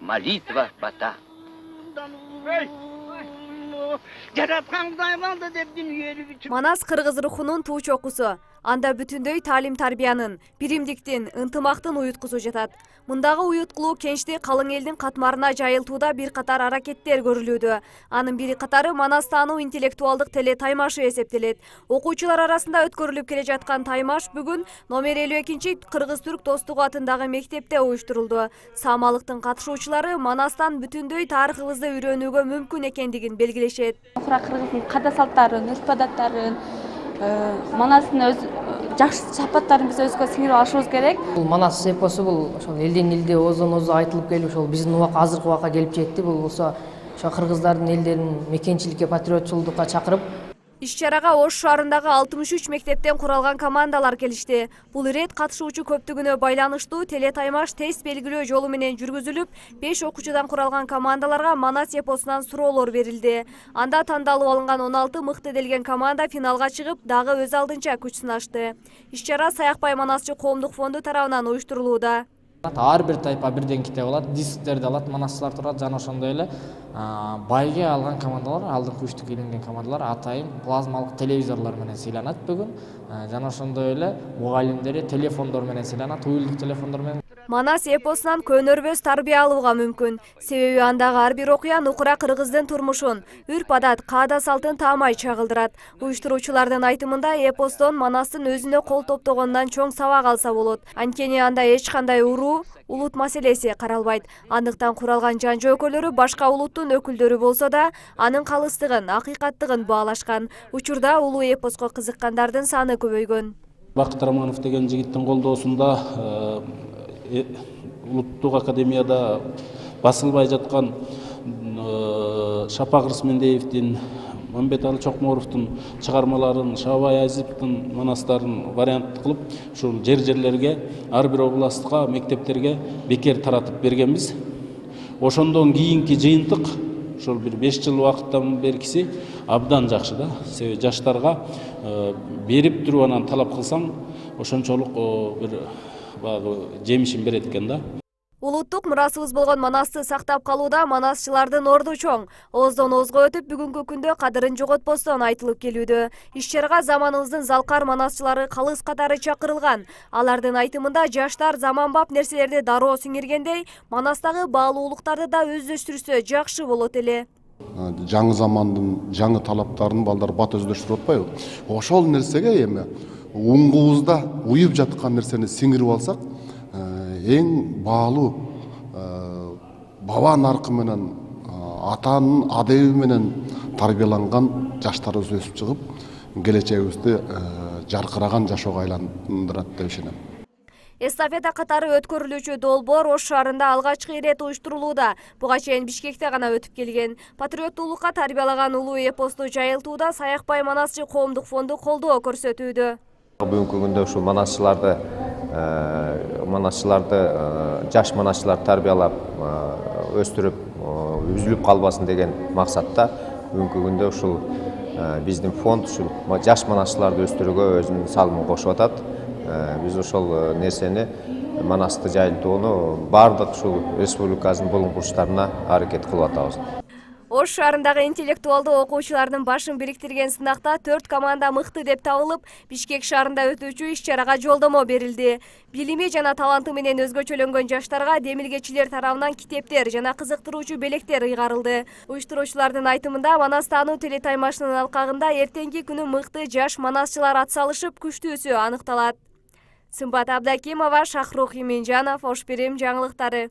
Молитва бата. Манас кыргыз рухунун туу чокусу. Анда бүтүндөй таалим-тарбиянын, биримдиктин, ынтымактын уюткусу жатат. Мындагы уюткулуу кенчти калың элдин катмарына жайылтууда бир катар аракеттер көрүлүүдө. Анын бири катары Манас таануу интеллектуалдык теле таймашы эсептелет. Окуучулар арасында өткөрүлүп келе жаткан таймаш бүгүн номер 52 кыргыз-түрк достугу атындагы мектепте уюштурулду. Саамалыктын катышуучулары Манастан бүтүндөй тарыхыбызды үйрөнүүгө мүмкүн экендигин белгилешет. Кыргыздын када салттарын, үрп-адаттарын, Манастын өз жакшы сапаттарын биз өзгө сиңирип алышыбыз керек. Бул Манас эпосу бул ошол элден элге оздон озго айтылып келип, ошол биздин азыркы убакка келип жетти. Бул болсо ошо кыргыздардын элдерин мекенчиликке, патриотчулдукка чакырып. Иш-чарага Ош шаарындагы 63 мектептен куралган командалар келишти. Бул ирет катышуучу көптүгүнө байланыштуу теле таймаш тест белгилөө жолу менен жүргүзүлүп, 5 окуучудан куралган командаларга Манас эпосунан суроолор берилди. Анда тандалып алынган 16 мыкты делген команда финалга чыгып, дагы өз алдынча күч сынашты. Иш-чара Саякбай Манасчы коомдук фонду тарабынан уюштурулууда. Ар бир тайпа бирден китеп алат, дисктерди алат, Манаслар турат, жана ошондой эле байге алган командалар, алдыңкы үчтүккө илинген командалар атайын плазмалык телевизорлор менен сыйланат бүгүн. Жана ошондой эле мугалимдери телефондор менен сыйланат, уюлдук телефондор менен. Манас эпосунан көнөрбөс тарбия алууга мүмкүн. Себеби андагы ар бир окуя нукура кыргыздын турмушун, үрп-адат, каада салтын таамай чагылдырат. Уюштуруучулардын айтымында эпостон Манастын өзүнө кол топтогондон чоң сабак алса болот. Анткени анда эч кандай уруу, улут маселеси каралбайт. Андыктан куралган жан жөөкөлөрү башка улуттун өкүлдөрү болсо да, анын калыстыгын, акыйкаттыгын баалашкан. Учурда улуу эпоско кызыккандардын саны көбөйгөн. Бакыт Романов деген жигиттин колдоосунда улуттук академияда басылбай жаткан Шапак Рысмендеевдин, Мамбетали Чокморовдун чыгармаларын, Шабай Азиповдун Манастарын вариант кылып, ушул жерлерге, ар бир областка, мектептерге бекер таратып бергенбиз. Ошондон кийинки жыйынтык ошол бир 5 жыл убакыттан беркиси абдан жакшы да. Себеби жаштарга берип туруп анан талап кылсаң, ошончолук бир жемишин берет экен да. Улуттук мурасыбыз болгон Манасты сактап калууда манасчылардын орду чоң. Оздон озго өтүп бүгүнкү күндө кадырын жоготпостон айтылып келүүдө. Иш-чарага заманыбыздын залкар манасчылары калыс катары чакырылган. Алардын айтымында жаштар заманбап нерселерди дароо сиңиргендей, Манастагы баалуулуктарды да өздөштүрсө жакшы болот эле. Жаңы замандын жаңы талаптарын балдар бат өздөштүрүп атпайбы? Ошол нерсеге эми уңгубузда уюп жаткан нерсени сиңирип алсак, эң баалуу баба наркы менен атанын адеби менен тарбияланган жаштарыбыз өсүп чыгып, келечегибизди жаркыраган жашоого айландырат деп ишенем. Эстафета катары өткөрүлүүчү долбоор Ош шаарында алгачкы ирет уюштурулууда. Буга чейин Бишкекте гана өтүп келген. Патриоттуулукка тарбиялаган улуу эпосту жайылтууда Саякбай Манасчы коомдук фонду колдоо көрсөтүүдө. Бүгүнкү күндө ушул манасчыларды жаш манасчыларды тарбиялап өстүрүп үзүлүп калбасын деген максатта бүгүнкү күндө ушул биздин фонд ушул жаш манасчыларды өстүрүүгө өзүнүн салымын кошуп атат. Биз ошол нерсени Манасты жайылтууну бардык ушул республикабыздын болгон бурчтарына аракет кылып атабыз. Ош шаарындагы интеллектуалдуу окуучулардын башын бириктирген сынакта 4 команда мыкты деп табылып, Бишкек шаарында өтүүчү иш-чарага жолдомо берилди. Билими жана таланты менен өзгөчөлөнгөн жаштарга демилгечилер тарабынан китептер жана кызыктыруучу белектер ыйгарылды. Уюштуруучулардын айтымында Манас таануу теле таймашынын алкагында эртеңки күнү мыкты жаш манасчылар атсалышып, күчтүүсү аныкталат. Сымбат Абдакимова, Шахрух Иминжанов, Ош Бирим жаңылыктары.